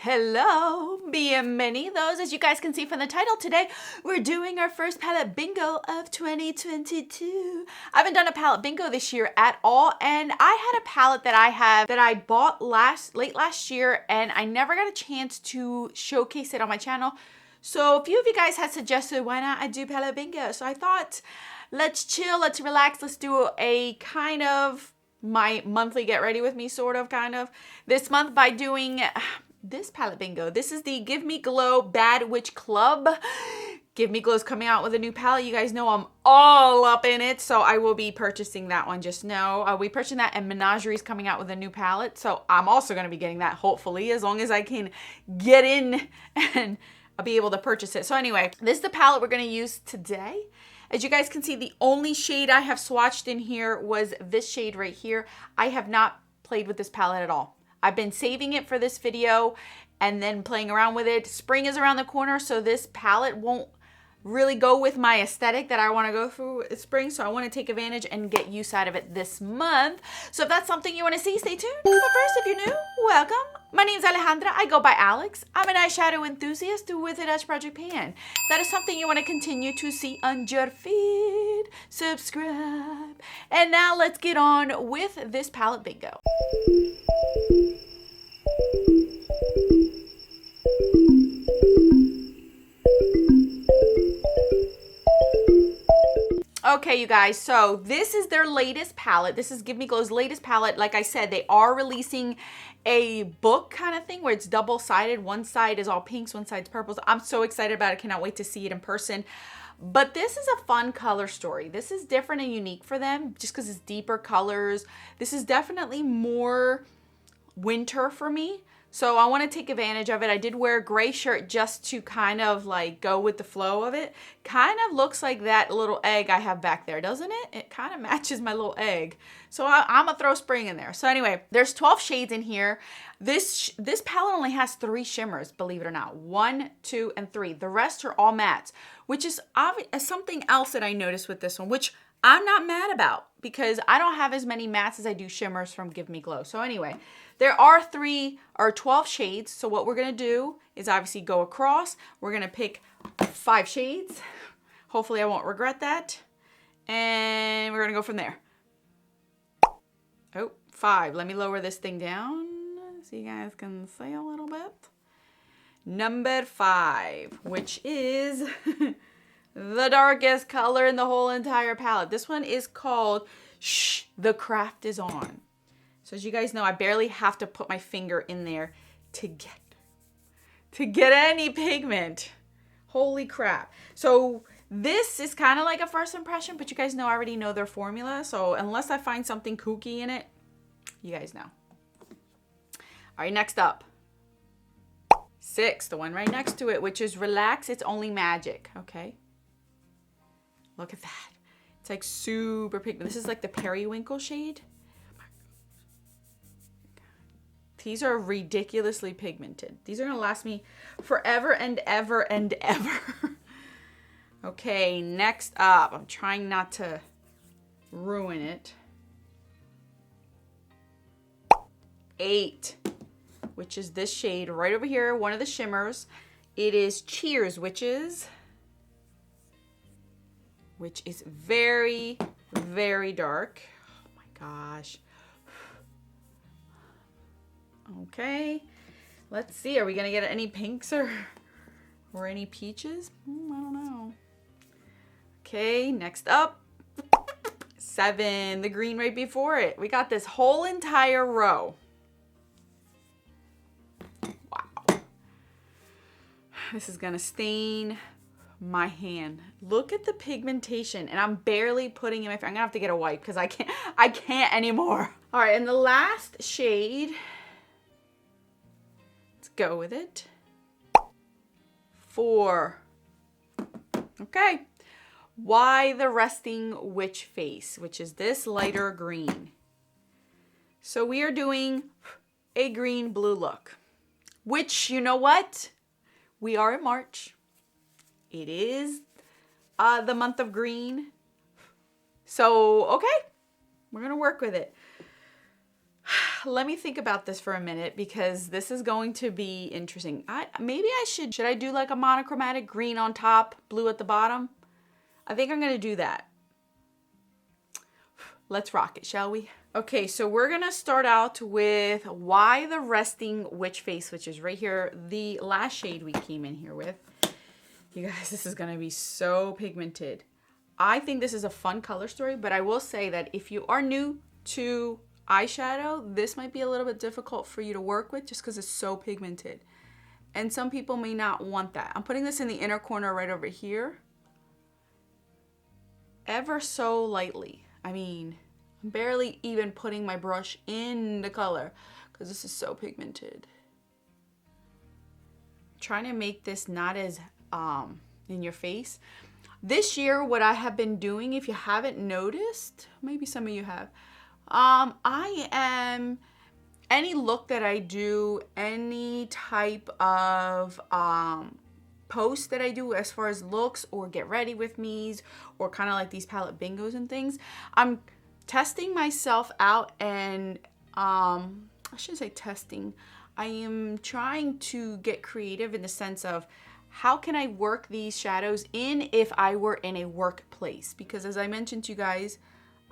Hello, bienvenidos. As you guys can see from the title, today we're doing our first palette bingo of 2022. I haven't done a palette bingo this year at all, and I had a palette that I bought late last year, and I never got a chance to showcase it on my channel. So a few of you guys had suggested why not I do palette bingo. So I thought, let's chill, let's relax, let's do a kind of my monthly get ready with me sort of kind of this month by doing this palette bingo. This is the Give Me Glow Bad Witch Club. Give Me Glow's coming out with a new palette. You guys know I'm all up in it, so I will be purchasing that one. Just know I'll be purchasing that, and Menagerie's coming out with a new palette, so I'm also going to be getting that, hopefully, as long as I can get in and I'll be able to purchase it. So anyway, this is the palette we're going to use today. As you guys can see, the only shade I have swatched in here was this shade right here. I have not played with this palette at all. I've been saving it for this video and then playing around with it. Spring is around the corner, so this palette won't really go with my aesthetic that I want to go through in spring. So I want to take advantage and get use out of it this month. So if that's something you want to see, stay tuned. But first, if you're new, welcome. My name's Alejandra. I go by Alex. I'm an eyeshadow enthusiast with a Dutch Project Pan. If that is something you want to continue to see on your feed, subscribe. And now let's get on with this palette bingo. Okay, you guys, so this is their latest palette. This is Give Me Glow's latest palette. Like I said, they are releasing a book kind of thing where it's double-sided. One side is all pinks, one side's purples. I'm so excited about it. Cannot wait to see it in person. But this is a fun color story. This is different and unique for them just because it's deeper colors. This is definitely more winter for me. So I want to take advantage of it. I did wear a gray shirt just to kind of like go with the flow of it. Kind of looks like that little egg I have back there, doesn't it? It kind of matches my little egg. So I'm gonna throw spring in there. So anyway, there's 12 shades in here. This palette only has 3 shimmers, believe it or not. 1, 2, and 3. The rest are all mattes, which is something else that I noticed with this one, which I'm not mad about because I don't have as many mattes as I do shimmers from Give Me Glow. So anyway, there are 12 shades. So what we're going to do is obviously go across. We're going to pick 5 shades. Hopefully I won't regret that. And we're going to go from there. Oh, 5. Let me lower this thing down so you guys can see a little bit. Number 5, which is the darkest color in the whole entire palette. This one is called Shh, the Craft is On. So as you guys know, I barely have to put my finger in there to get any pigment. Holy crap. So this is kind of like a first impression, but you guys know I already know their formula. So unless I find something kooky in it, you guys know. All right, next up. 6, the one right next to it, which is Relax, It's Only Magic. Okay. Look at that. It's like super pigment. This is like the periwinkle shade. These are ridiculously pigmented. These are going to last me forever and ever and ever. Okay, next up. I'm trying not to ruin it. 8, which is this shade right over here, one of the shimmers. It is Cheers, which is very, very dark. Oh my gosh. Okay, let's see. Are we gonna get any pinks or any peaches? I don't know. Okay, next up. 7, the green right before it. We got this whole entire row. Wow. This is gonna stain my hand. Look at the pigmentation, and I'm barely putting in my finger. I'm gonna have to get a wipe because I can't anymore. All right, and the last shade. Go with it. 4. Okay. Why the Resting Witch Face, which is this lighter green. So we are doing a green blue look, which, you know what? We are in March. It is the month of green. So, okay. We're going to work with it. let me think about this for a minute because this is going to be interesting. Maybe I should I do like a monochromatic green on top, blue at the bottom? I think I'm gonna do that. Let's rock it, shall we? Okay, so we're gonna start out with Why the Resting Witch Face, which is right here, the last shade we came in here with. You guys, this is gonna be so pigmented. I think this is a fun color story, but I will say that if you are new to eyeshadow, this might be a little bit difficult for you to work with just because it's so pigmented. And some people may not want that. I'm putting this in the inner corner right over here. Ever so lightly. I mean, I'm barely even putting my brush in the color because this is so pigmented. I'm trying to make this not as in your face. This year, what I have been doing, if you haven't noticed, maybe some of you have, I am, any look that I do, any type of post that I do as far as looks or get ready with me's or kind of like these palette bingos and things, I'm testing myself out and I shouldn't say testing. I am trying to get creative in the sense of how can I work these shadows in if I were in a workplace? Because as I mentioned to you guys,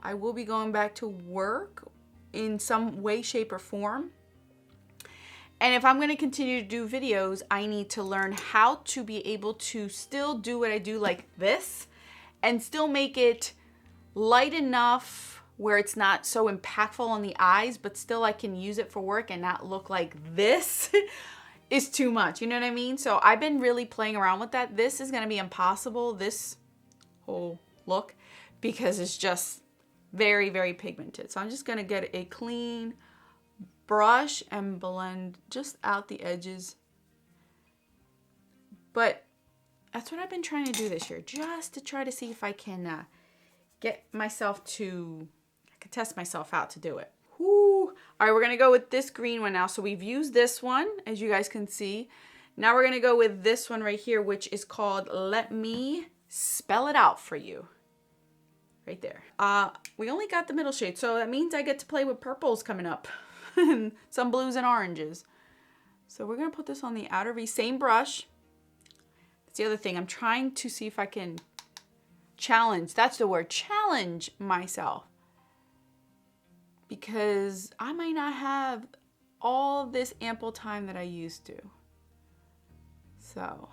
I will be going back to work in some way, shape, or form. And if I'm going to continue to do videos, I need to learn how to be able to still do what I do like this and still make it light enough where it's not so impactful on the eyes, but still I can use it for work and not look like this is too much. You know what I mean? So I've been really playing around with that. This is going to be impossible, this whole look, because it's just very, very pigmented. So I'm just going to get a clean brush and blend just out the edges. But that's what I've been trying to do this year, just to try to see if I can get myself to, I can test myself out to do it. Whoo. All right, we're going to go with this green one now. So we've used this one, as you guys can see. Now we're going to go with this one right here, which is called Let Me Spell It Out For You. Right there. We only got the middle shade, so that means I get to play with purples coming up. Some blues and oranges. So we're going to put this on the outer V. Same brush. That's the other thing. I'm trying to see if I can challenge. That's the word. Challenge myself. Because I might not have all this ample time that I used to. So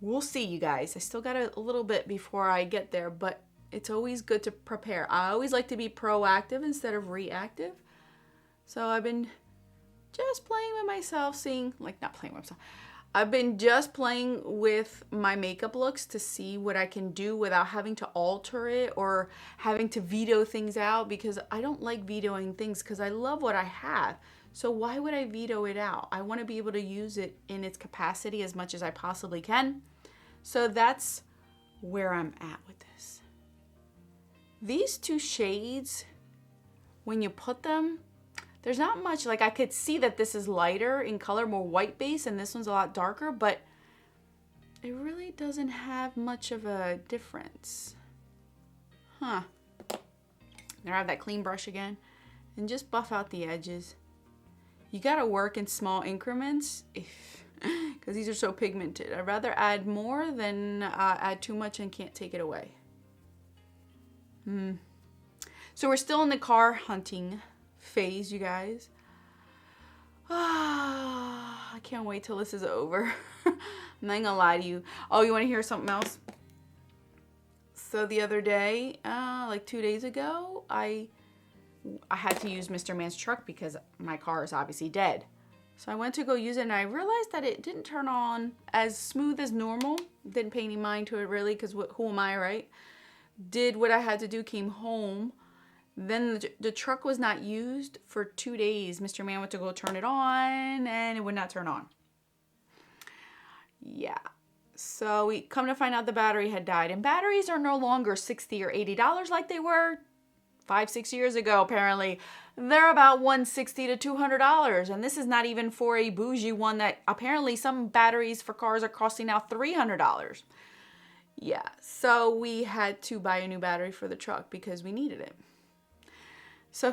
we'll see, you guys. I still got a little bit before I get there, but it's always good to prepare. I always like to be proactive instead of reactive. So I've been just playing with myself, seeing, like, not playing with myself. I've been just playing with my makeup looks to see what I can do without having to alter it or having to veto things out, because I don't like vetoing things because I love what I have. So why would I veto it out? I want to be able to use it in its capacity as much as I possibly can. So that's where I'm at with this. These two shades, when you put them, there's not much, like I could see that this is lighter in color, more white base, and this one's a lot darker, but it really doesn't have much of a difference. Huh. There I have that clean brush again, and just buff out the edges. You gotta work in small increments because these are so pigmented. I'd rather add more than add too much and can't take it away. So we're still in the car hunting phase, you guys. I can't wait till this is over. I'm not gonna lie to you. Oh, you want to hear something else? So the other day, like 2 days ago, I had to use Mr. Man's truck because my car is obviously dead. So I went to go use it and I realized that it didn't turn on as smooth as normal. Didn't pay any mind to it really, because who am I, right? Did what I had to do, came home. Then the truck was not used for 2 days. Mr. Man went to go turn it on and it would not turn on. Yeah. So we come to find out the battery had died. And batteries are no longer $60 or $80 like they were 5-6 years ago, apparently. They're about $160 to $200. And this is not even for a bougie one that apparently some batteries for cars are costing now $300. Yeah. So we had to buy a new battery for the truck because we needed it. So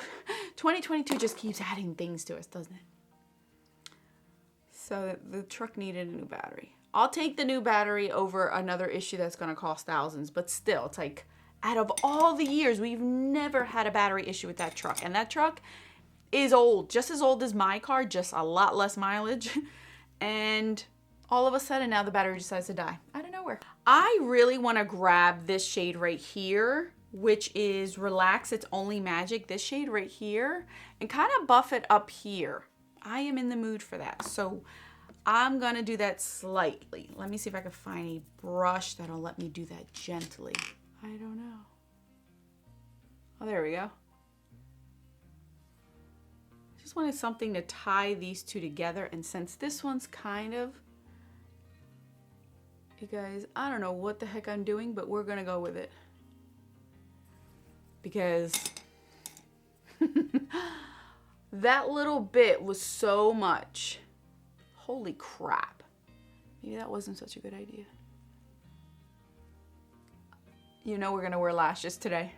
2022 just keeps adding things to us, doesn't it? So the truck needed a new battery. I'll take the new battery over another issue that's going to cost thousands, but still, it's like, out of all the years, we've never had a battery issue with that truck. And that truck is old, just as old as my car, just a lot less mileage. And all of a sudden now the battery decides to die out of nowhere. I really want to grab this shade right here, which is Relax, It's Only Magic. This shade right here, and kind of buff it up here. I am in the mood for that. So I'm going to do that slightly. Let me see if I can find a brush that'll let me do that gently. I don't know. Oh, there we go. Just wanted something to tie these two together. And since this one's kind of, you guys, I don't know what the heck I'm doing, but we're going to go with it. Because that little bit was so much. Holy crap. Maybe that wasn't such a good idea. You know we're going to wear lashes today.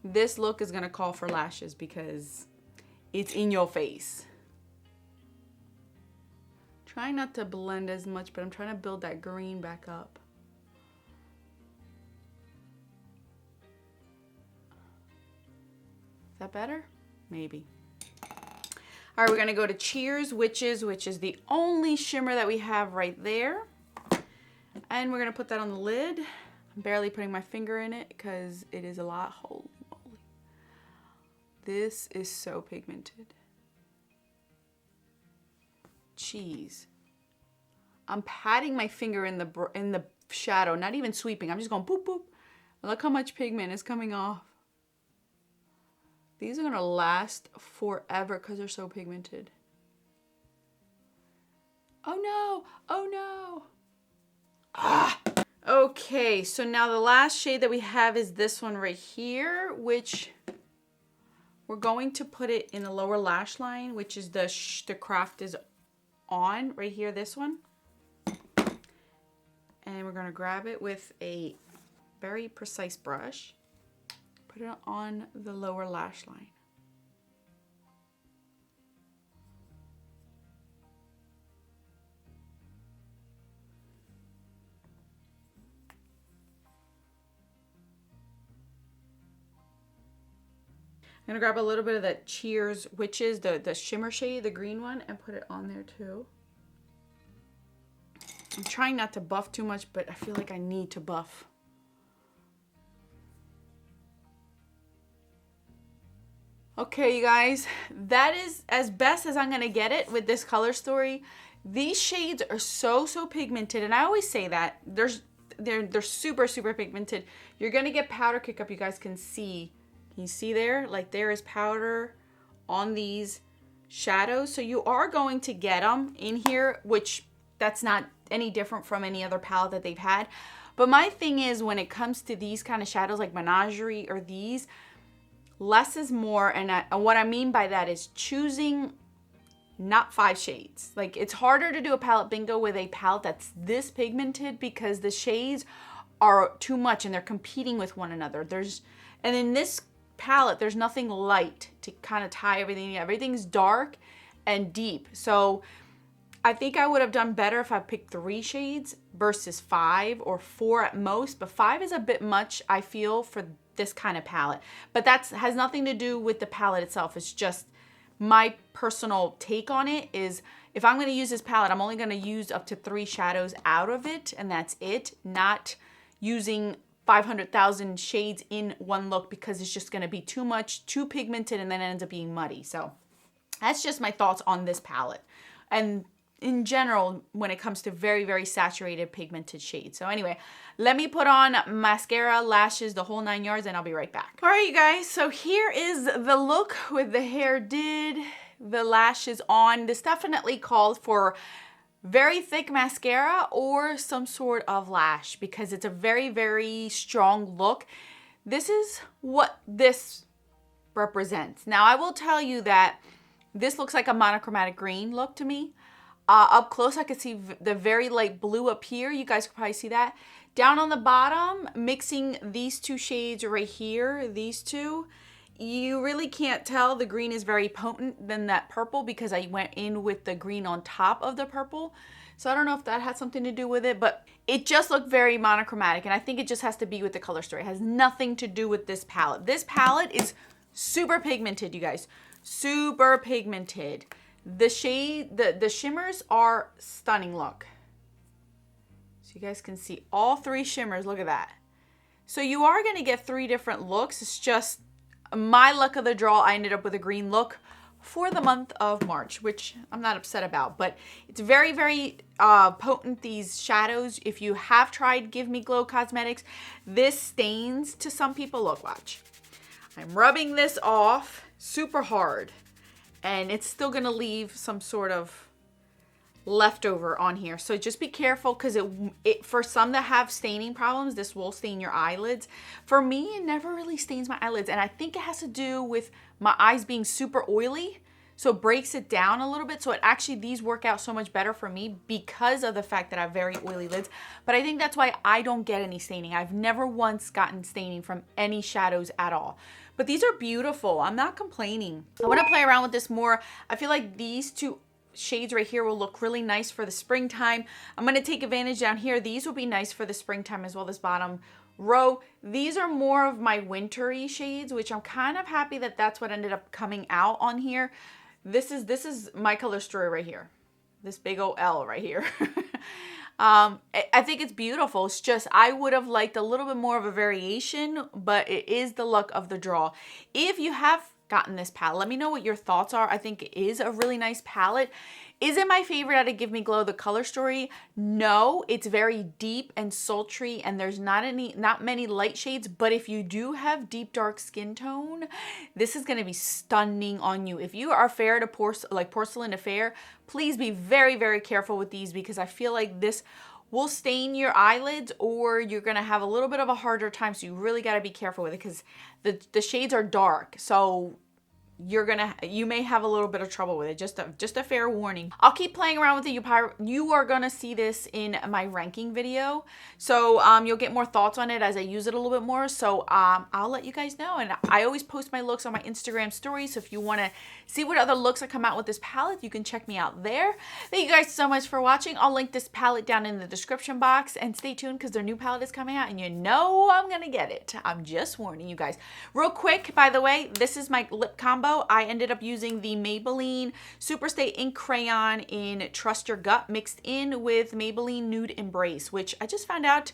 This look is going to call for lashes because it's in your face. Trying not to blend as much, but I'm trying to build that green back up. Is that better? Maybe. All right, we're going to go to Cheers Witches, which is the only shimmer that we have right there. And we're going to put that on the lid. I'm barely putting my finger in it because it is a lot. Holy moly. This is so pigmented. Jeez. I'm patting my finger in the shadow, not even sweeping. I'm just going boop, boop. Look how much pigment is coming off. These are going to last forever because they're so pigmented. Oh no, oh no. Ah! Okay, so now the last shade that we have is this one right here, which we're going to put it in the lower lash line, which is the craft is on right here, this one. And we're going to grab it with a very precise brush, put it on the lower lash line. I'm going to grab a little bit of that Cheers Witches, the shimmer shade, the green one, and put it on there too. I'm trying not to buff too much, but I feel like I need to buff. Okay, you guys, that is as best as I'm going to get it with this color story. These shades are so pigmented, and I always say that. They're super pigmented. You're going to get powder kick up, you guys can see. Can you see there? Like there is powder on these shadows. So you are going to get them in here, which that's not any different from any other palette that they've had. But my thing is when it comes to these kind of shadows like Menagerie or these, less is more. And what I mean by that is choosing not 5 shades. Like it's harder to do a palette bingo with a palette that's this pigmented because the shades are too much and they're competing with one another. And in this palette, there's nothing light to kind of tie everything together. Everything's dark and deep. So I think I would have done better if I picked 3 shades versus 5 or 4 at most. But 5 is a bit much, I feel, for this kind of palette. But that has nothing to do with the palette itself. It's just my personal take on it is if I'm going to use this palette, I'm only going to use up to 3 shadows out of it. And that's it. Not using 500,000 shades in one look because it's just going to be too much, too pigmented, and then it ends up being muddy. So that's just my thoughts on this palette. And in general, when it comes to very saturated pigmented shades. So anyway, let me put on mascara, lashes, the whole 9 yards, and I'll be right back. All right, you guys. So here is the look with the hair did, the lashes on. This definitely calls for very thick mascara or some sort of lash because it's a very strong look. This is what this represents. Now, I will tell you that this looks like a monochromatic green look to me. Up close, I could see the very light blue up here. You guys can probably see that. Down on the bottom, mixing these 2 shades right here, these two, you really can't tell the green is very potent than that purple because I went in with the green on top of the purple. So I don't know if that had something to do with it, but it just looked very monochromatic. And I think it just has to be with the color story. It has nothing to do with this palette. This palette is super pigmented, you guys. Super pigmented. The shade, the shimmers are stunning. Look. So you guys can see all 3 shimmers. Look at that. So you are going to get 3 different looks. It's just my luck of the draw. I ended up with a green look for the month of March, which I'm not upset about, but it's very, very potent, these shadows. If you have tried Give Me Glow Cosmetics, this stains to some people. Look, watch. I'm rubbing this off super hard, and it's still gonna leave some sort of leftover on here. So just be careful, because it for some that have staining problems, this will stain your eyelids. For me, it never really stains my eyelids, and I think it has to do with my eyes being super oily, so it breaks it down a little bit. So it actually, these work out so much better for me because of the fact that I have very oily lids. But I think that's why I don't get any staining. I've never once gotten staining from any shadows at all. But these are beautiful. I'm not complaining. I want to play around with this more. I feel like these 2 shades right here will look really nice for the springtime. I'm going to take advantage down here. These will be nice for the springtime as well, this bottom row. These are more of my wintry shades, which I'm kind of happy that that's what ended up coming out on here. This is my color story right here. This big old L right here. I think it's beautiful. It's just, I would have liked a little bit more of a variation, but it is the luck of the draw. If you have gotten this palette, let me know what your thoughts are. I think it is a really nice palette. Is it my favorite out of Give Me Glow, the color story? No, it's very deep and sultry, and there's not many light shades, but if you do have deep dark skin tone, this is going to be stunning on you. If you are fair to porcelain to fair, please be very, very careful with these, because I feel like this will stain your eyelids, or you're going to have a little bit of a harder time. So you really got to be careful with it, because the shades are dark. So you may have a little bit of trouble with it. Just a fair warning. I'll keep playing around with it. You are gonna see this in my ranking video, so you'll get more thoughts on it as I use it a little bit more. So I'll let you guys know, and I always post my looks on my Instagram stories, so if you want to see what other looks I come out with this palette, you can check me out there. Thank you guys so much for watching. I'll link this palette down in the description box, and stay tuned because their new palette is coming out, and you know I'm gonna get it. I'm just warning you guys. Real quick, by the way, this is my lip combo. I ended up using the Maybelline Superstay Ink Crayon in Trust Your Gut mixed in with Maybelline Nude Embrace, which I just found out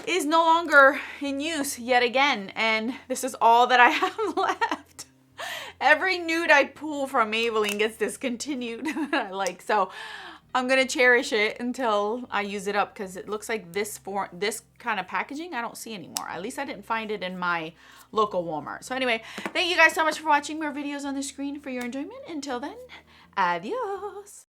is no longer in use yet again. And this is all that I have left. Every nude I pull from Maybelline gets discontinued. So I'm going to cherish it until I use it up, because it looks like this kind of packaging I don't see anymore. At least I didn't find it in my local Walmart. So anyway, thank you guys so much for watching. More videos on the screen for your enjoyment. Until then, adios.